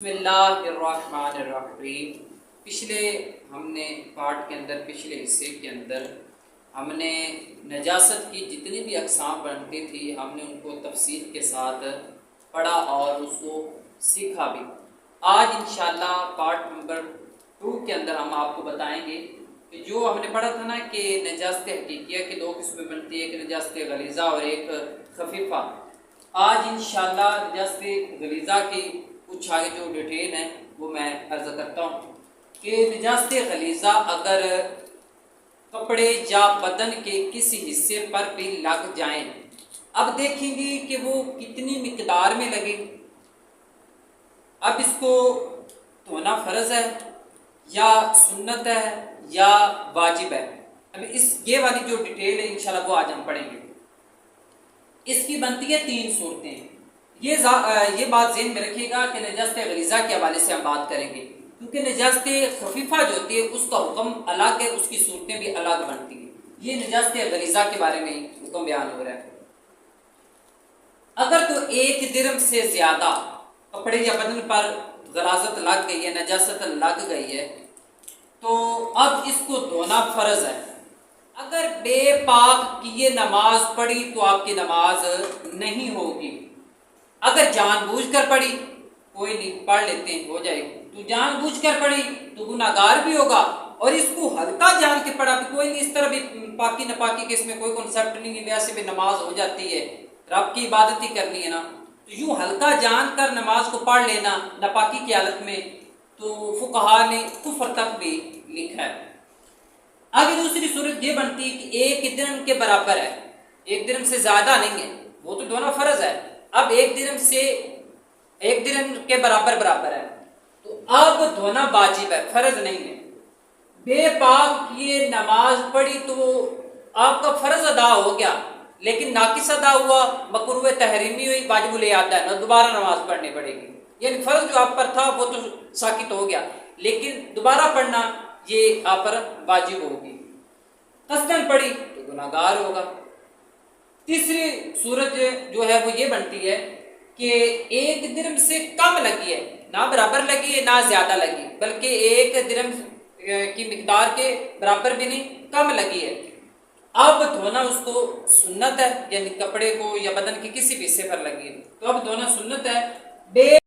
بسم اللہ الرحمن الرحیم۔ پچھلے ہم نے پارٹ کے اندر، پچھلے حصے کے اندر ہم نے نجاست کی جتنی بھی اقسام بنتی تھی ہم نے ان کو تفصیل کے ساتھ پڑھا اور اس کو سیکھا بھی۔ آج انشاءاللہ پارٹ نمبر 2 کے اندر ہم آپ کو بتائیں گے کہ جو ہم نے پڑھا تھا نا کہ نجاست حقیقیہ کی 2 قسمیں بنتی ہے، ایک نجاست غلیظہ اور ایک خفیفہ۔ آج انشاءاللہ نجاست غلیظہ کی کچھ آگے جو ڈیٹیل ہیں وہ میں عرض کرتا ہوں کہ نجاست غلیظہ اگر کپڑے یا بدن کے کسی حصے پر بھی لگ جائیں، اب دیکھیں گے کہ وہ کتنی مقدار میں لگے۔ اب اس کو دھونا فرض ہے یا سنت ہے یا واجب ہے۔ اب یہ والی جو ڈیٹیل ہے انشاءاللہ وہ آج ہم پڑھیں گے۔ اس کی بنتی ہے 3 صورتیں۔ یہ بات ذہن میں رکھیے گا کہ نجاست غلیظہ کے حوالے سے ہم بات کریں گے، کیونکہ نجاست خفیفہ جو ہوتی ہے اس کا حکم الگ ہے، اس کی صورتیں بھی الگ بنتی ہیں۔ یہ نجاست غلیظہ کے بارے میں حکم بیان ہو رہا ہے۔ اگر تو 1 درہم سے زیادہ کپڑے یا بدن پر غلاظت لگ گئی ہے، نجاست لگ گئی ہے، تو اب اس کو دھونا فرض ہے۔ اگر بے پاک کیے نماز پڑھی تو آپ کی نماز نہیں ہوگی۔ اگر جان بوجھ کر پڑھی، کوئی نہیں پڑھ لیتے ہیں ہو جائے گی، تو جان بوجھ کر پڑھی تو گناہگار بھی ہوگا، اور اس کو ہلکا جان کے پڑھا بھی کوئی نہیں، اس طرح بھی پاکی نپاکی کے اس میں کوئی کنسپٹ نہیں ہے، ویسے بھی نماز ہو جاتی ہے، رب کی عبادت ہی کرنی ہے نا، تو یوں ہلکا جان کر نماز کو پڑھ لینا نپاکی کی حالت میں، تو فقہا نے کفر تک بھی لکھا ہے۔ آگے دوسری صورت یہ بنتی ہے کہ 1 درہم کے برابر ہے، 1 درہم سے زیادہ نہیں ہے، وہ تو دونوں فرض ہے۔ اب 1 درہم کے برابر ہے تو اب دھونا واجب ہے، فرض نہیں ہے۔ بے پاک کیے نماز پڑھی تو آپ کا فرض ادا ہو گیا، لیکن ناقص ادا ہوا، مکروہ تحریمی ہوئی، واجب الاعادہ ہے، دوبارہ نماز پڑھنی پڑے گی۔ یعنی فرض جو آپ پر تھا وہ تو ساقط ہو گیا، لیکن دوبارہ پڑھنا یہ آپ پر واجب ہوگی۔ قصداً پڑھی تو گناہگار ہوگا۔ تیسری صورت جو ہے وہ یہ بنتی ہے کہ 1 درہم سے کم لگی ہے، نہ برابر لگی ہے نہ زیادہ لگی، بلکہ 1 درہم کی مقدار کے برابر بھی نہیں، کم لگی ہے۔ اب دھونا اس کو سنت ہے، یعنی کپڑے کو یا بدن کے کسی بھی حصے پر لگی ہے تو اب دھونا سنت ہے۔